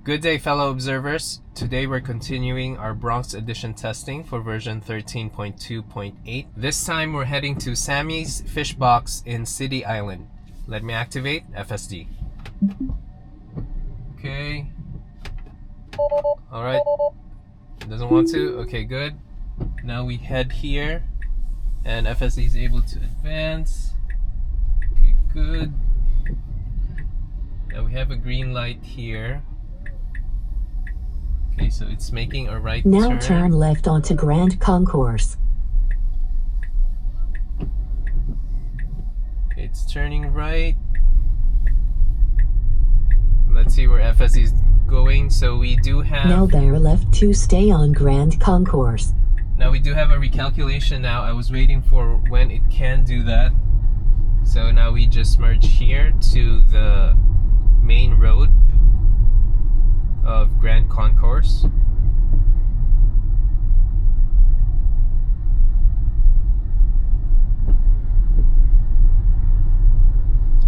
Good day, fellow observers. Today we're continuing our Bronx edition testing for version 13.2.8. This time we're heading to Sammy's Fish Box in City Island. Let me activate FSD. Okay. Alright. Doesn't want to? Okay, good. Now we head here and FSD is able to advance. Okay, good. Now we have a green light here. Okay, so it's making a right turn. Now turn left onto Grand Concourse. Okay, it's turning right. Let's see where FSD is going. So we do have... Now bear left to stay on Grand Concourse. Now we do have a recalculation now. I was waiting for when it can do that. So now we just merge here to the main road of Grand Concourse.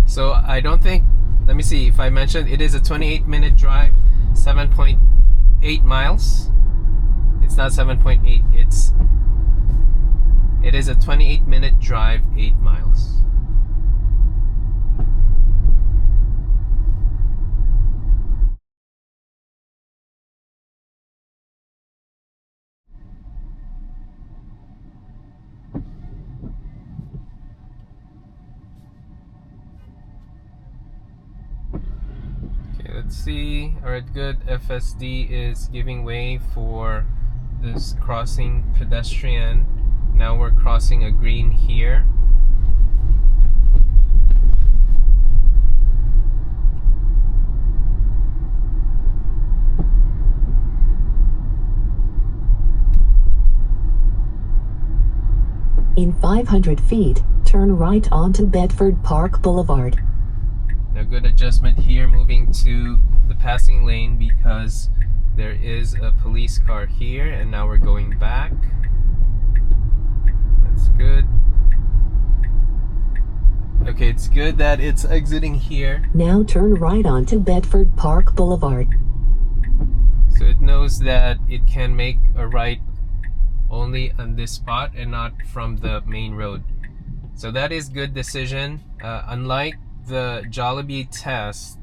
So I don't think, let me see if I mentioned, it is a 28-minute drive, 7.8 miles. It's not 7.8, it is a 28-minute drive, 8 miles. Let's see. Alright, good. FSD is giving way for this crossing pedestrian. Now we're crossing a green here. In 500 feet, turn right onto Bedford Park Boulevard. Now good adjustment here, moving to the passing lane because there is a police car here, and now we're going back. That's good. Okay, it's good that it's exiting here. Now turn right onto Bedford Park Boulevard. So it knows that it can make a right only on this spot and not from the main road. So that is good decision. Unlike the Jollibee Test,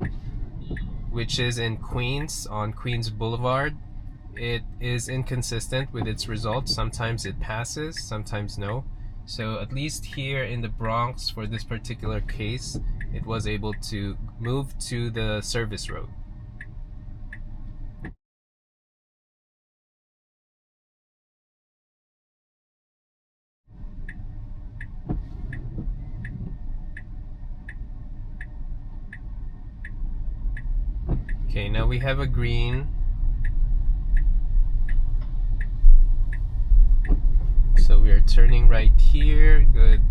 which is in Queens on Queens Boulevard, it is inconsistent with its results. Sometimes it passes, sometimes no. So at least here in the Bronx, for this particular case, it was able to move to the service road. Okay, now we have a green. So we are turning right here. Good.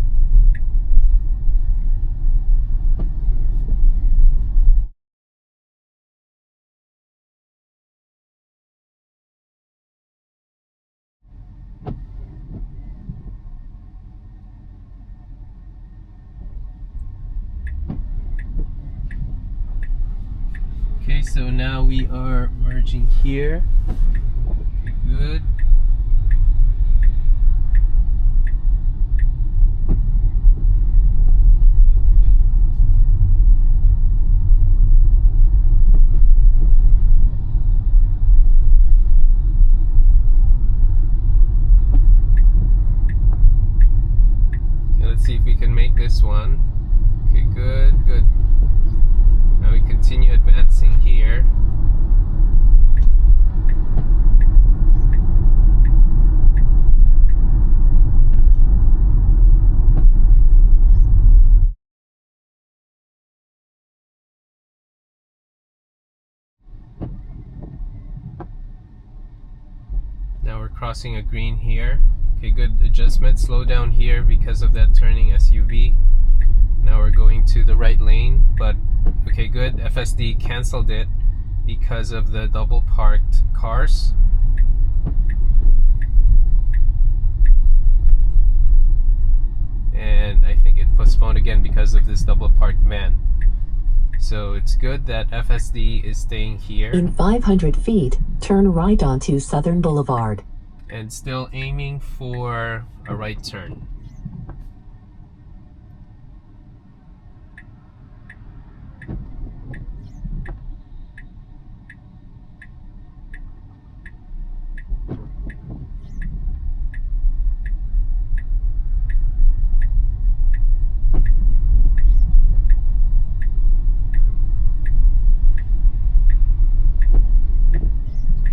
Okay, so now we are merging here. Good. Okay, let's see if we can make this one. Okay, good, good. Now we continue advancing here. Now we're crossing a green here. Okay, good adjustment. Slow down here because of that turning SUV. Now we're going to the right lane, but okay, good. FSD canceled it because of the double parked cars. And I think it postponed again because of this double parked van. So it's good that FSD is staying here. In 500 feet, turn right onto Southern Boulevard. And still aiming for a right turn.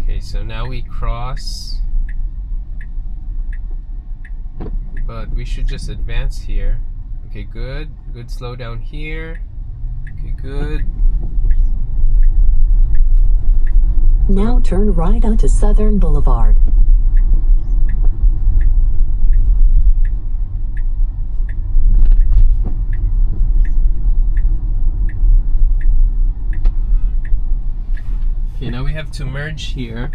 Okay, so now we cross, but we should just advance here. Okay, good. Good slowdown here. Okay, good. Now turn right onto Southern Boulevard. Okay, now we have to merge here.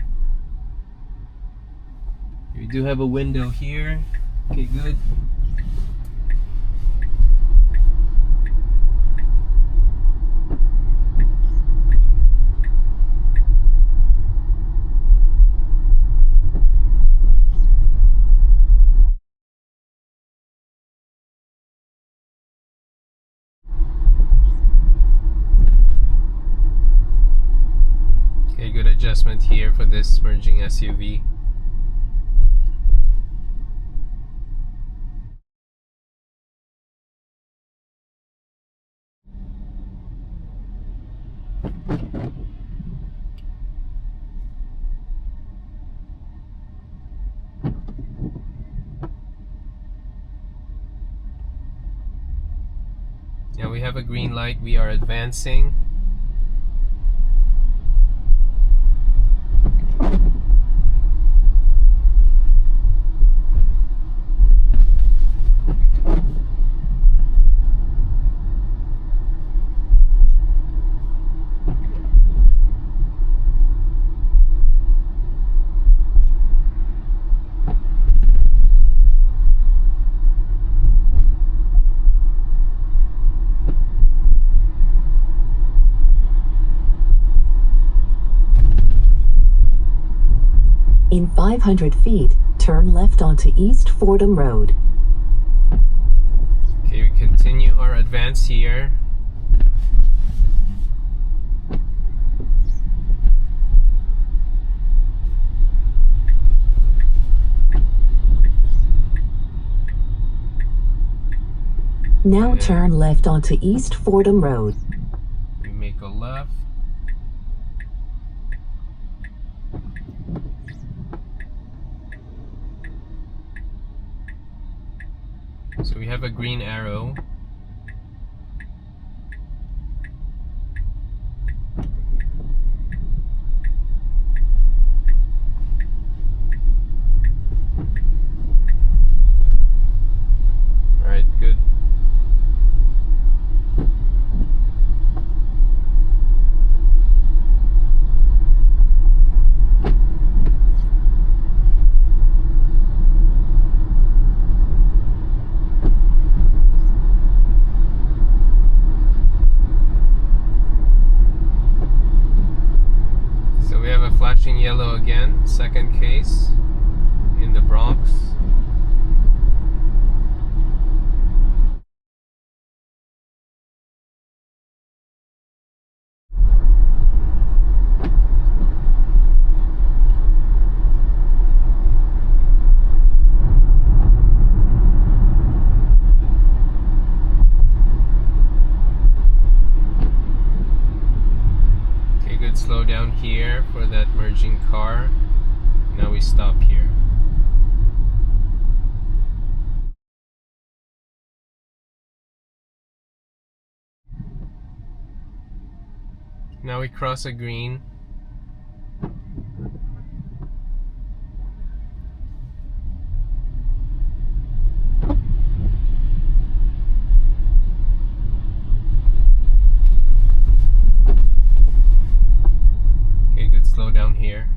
We do have a window here. Okay, good. Okay, good adjustment here for this merging SUV. Now we have a green light. We are advancing. In 500 feet, turn left onto East Fordham Road. Okay, we continue our advance here. Now turn left onto East Fordham Road. We make a left. So we have a green arrow. Alright, good. Flashing yellow again, second case in the Bronx. Slow down here for that merging car. Now we stop here. Now we cross a green. Slow down here.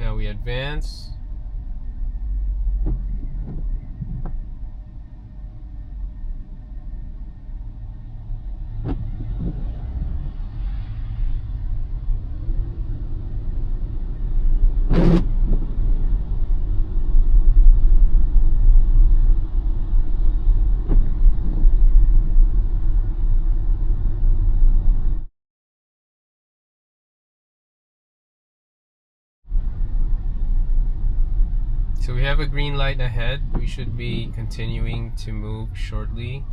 Now we advance. So we have a green light ahead. We should be continuing to move shortly.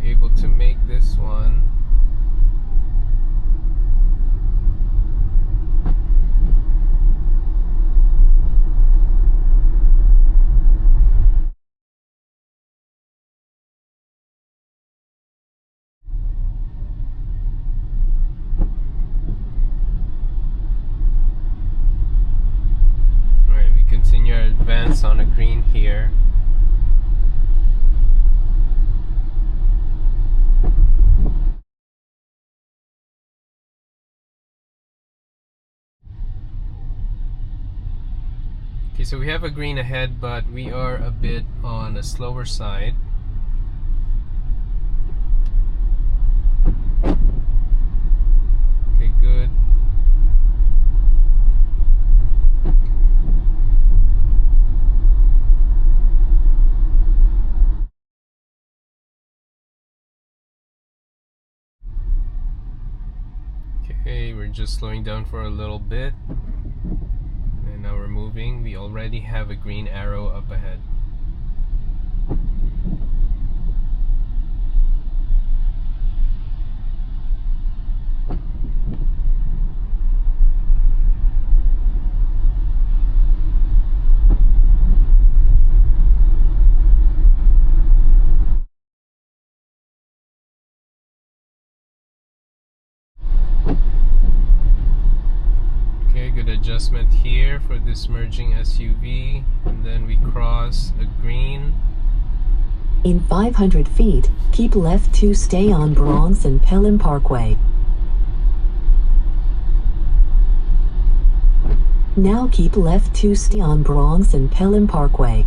Able to make this one. Alright, we continue our advance on a green here. Okay, so we have a green ahead, but we are a bit on a slower side. Okay, good. Okay, we're just slowing down for a little bit. And now we're moving. We already have a green arrow up ahead. Okay, good adjustment here for this merging SUV, and then we cross a green. In 500 feet, keep left to stay on Bronx and Pelham Parkway. Now keep left to stay on Bronx and Pelham Parkway.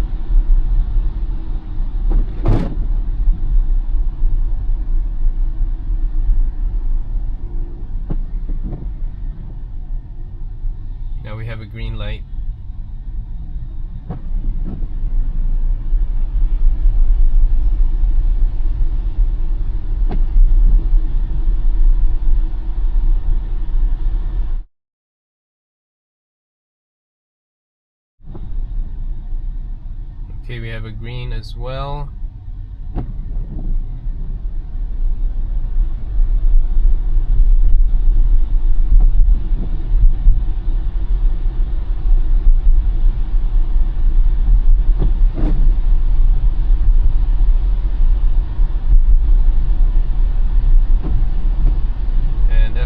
Now we have a green light. Okay, we have a green as well.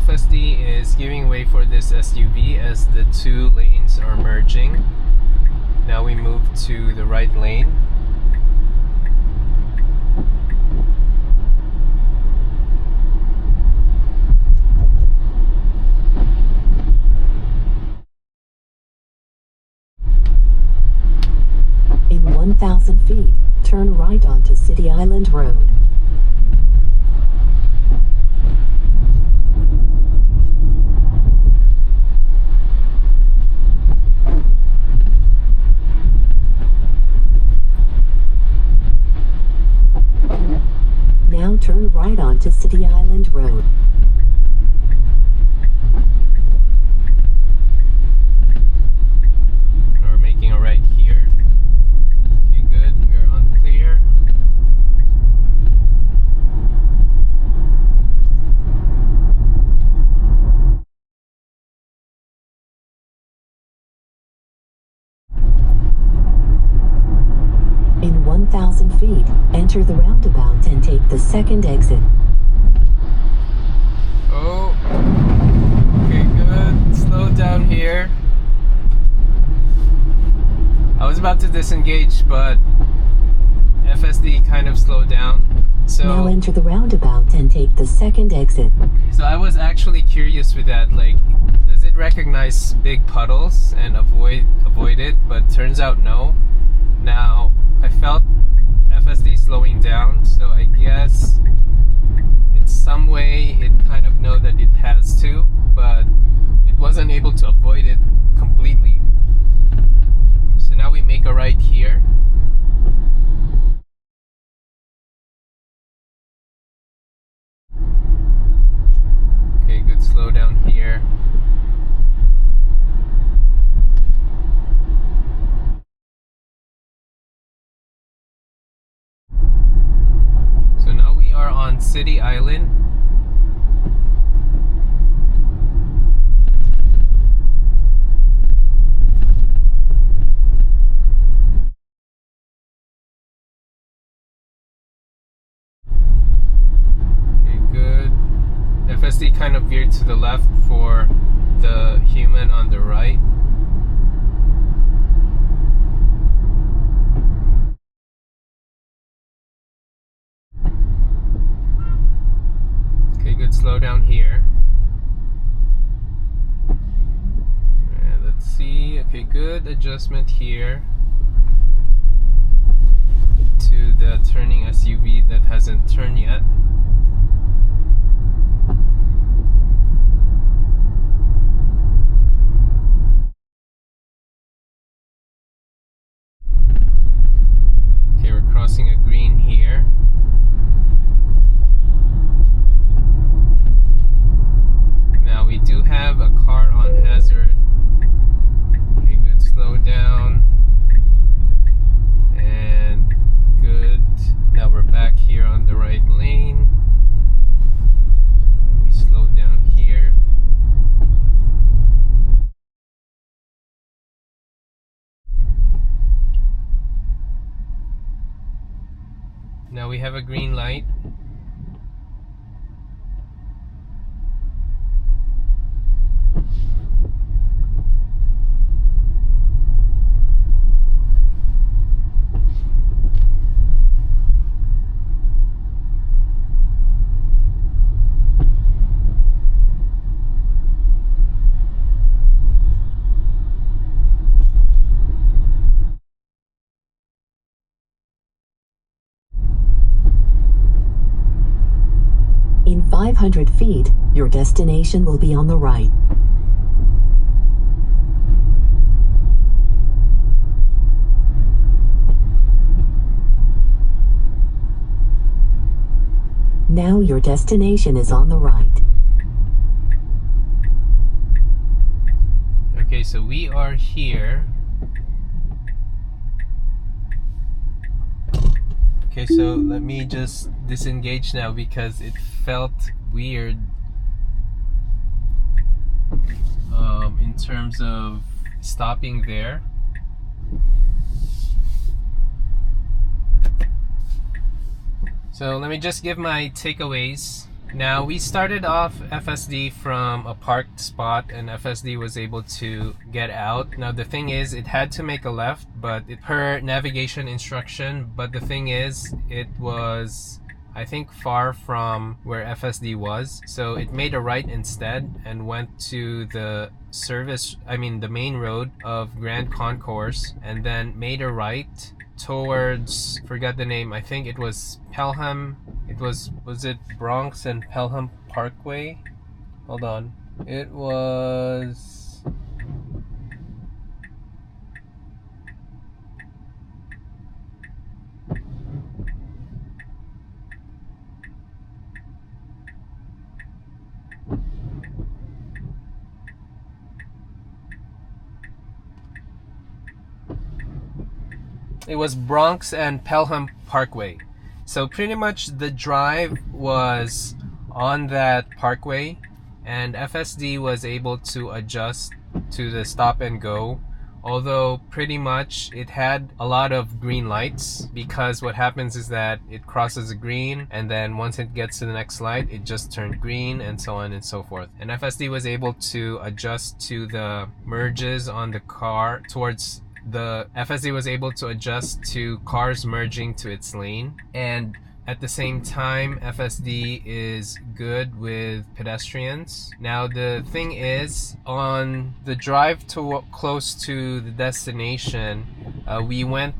FSD is giving way for this SUV as the two lanes are merging. Now we move to the right lane. In 1,000 feet, turn right onto City Island Road. Now turn right onto City Island Road. We're making a right here. Okay, good. We're on clear. enter the roundabout and take the second exit. Oh, okay, good. Slow down here. I was about to disengage, but FSD kind of slowed down. So Now enter the roundabout and take the second exit. So I was actually curious with that, like, does it recognize big puddles and avoid it? But turns out no. Now I felt FSD slowing down, so I guess in some way it kind of know that it has to, but it wasn't able to avoid it completely. So now we make a right here. Okay, good slow down here. So now we are on City Island. Okay, good. FSD kind of veered to the left for the human on the right. Okay, good slow down here. And let's see. Okay, good adjustment here to the turning SUV that hasn't turned yet. Okay, we're crossing a green here. Now we do have a car on hazard. Okay, good slow down. And good. Now we're back here on the right lane. Let me slow down here. Now we have a green light. In 500 feet, your destination will be on the right. Now your destination is on the right. Okay, so we are here. Okay, so let me just disengage now because it felt weird in terms of stopping there. So let me just give my takeaways. Now we started off FSD from a parked spot and FSD was able to get out. Now the thing is, it had to make a left, but per navigation instruction, but the thing is, it was, I think, far from where FSD was. So it made a right instead and went to the the main road of Grand Concourse, and then made a right towards, forgot the name, I think it was Pelham. It was it Bronx and Pelham Parkway? Hold on. It was... It was Bronx and Pelham Parkway. So pretty much the drive was on that parkway, and FSD was able to adjust to the stop and go although pretty much it had a lot of green lights, because what happens is that it crosses a green and then once it gets to the next light it just turned green, and so on and so forth. And FSD was able to adjust to the merges on the car towards the FSD was able to adjust to cars merging to its lane, and at the same time FSD is good with pedestrians. Now the thing is, on the drive to close to the destination, we went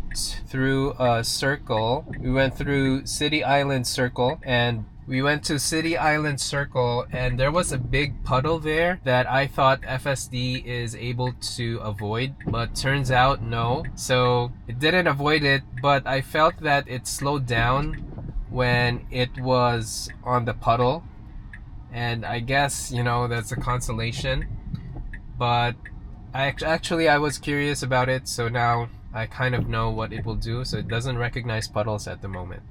through a circle. We went through City Island Circle, and there was a big puddle there that I thought FSD is able to avoid, but turns out no. So it didn't avoid it, but I felt that it slowed down when it was on the puddle, and I guess, you know, that's a consolation. But I was curious about it, so now I kind of know what it will do. So it doesn't recognize puddles at the moment.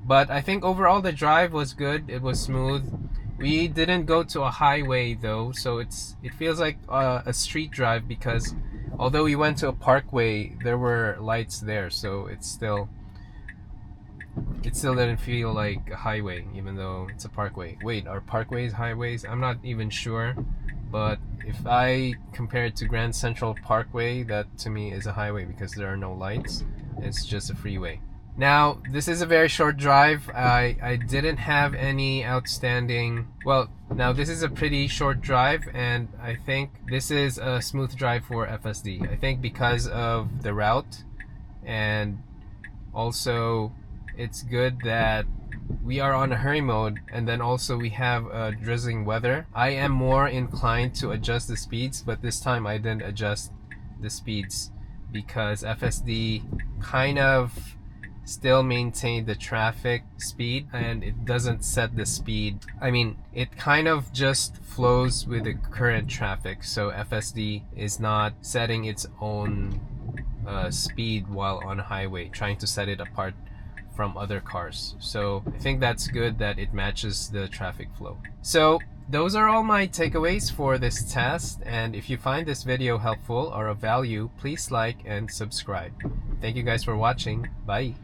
But I think overall the drive was good. It was smooth. We didn't go to a highway though, so it feels like a street drive, because although we went to a parkway, there were lights there, so it still didn't feel like a highway, even though it's a parkway. Wait, are parkways highways? I'm not even sure, but if I compare it to Grand Central Parkway, that to me is a highway because there are no lights. It's just a freeway. Now, this is a very short drive. I didn't have any outstanding... Well, now this is a pretty short drive, and I think this is a smooth drive for FSD. I think because of the route, and also it's good that we are on a hurry mode, and then also we have drizzling weather. I am more inclined to adjust the speeds, but this time I didn't adjust the speeds because FSD kind of still maintain the traffic speed, and it doesn't set the speed. I mean, it kind of just flows with the current traffic, so FSD is not setting its own speed while on a highway, trying to set it apart from other cars. So I think that's good that it matches the traffic flow. So those are all my takeaways for this test, and if you find this video helpful or of value, please like and subscribe. Thank you guys for watching. Bye.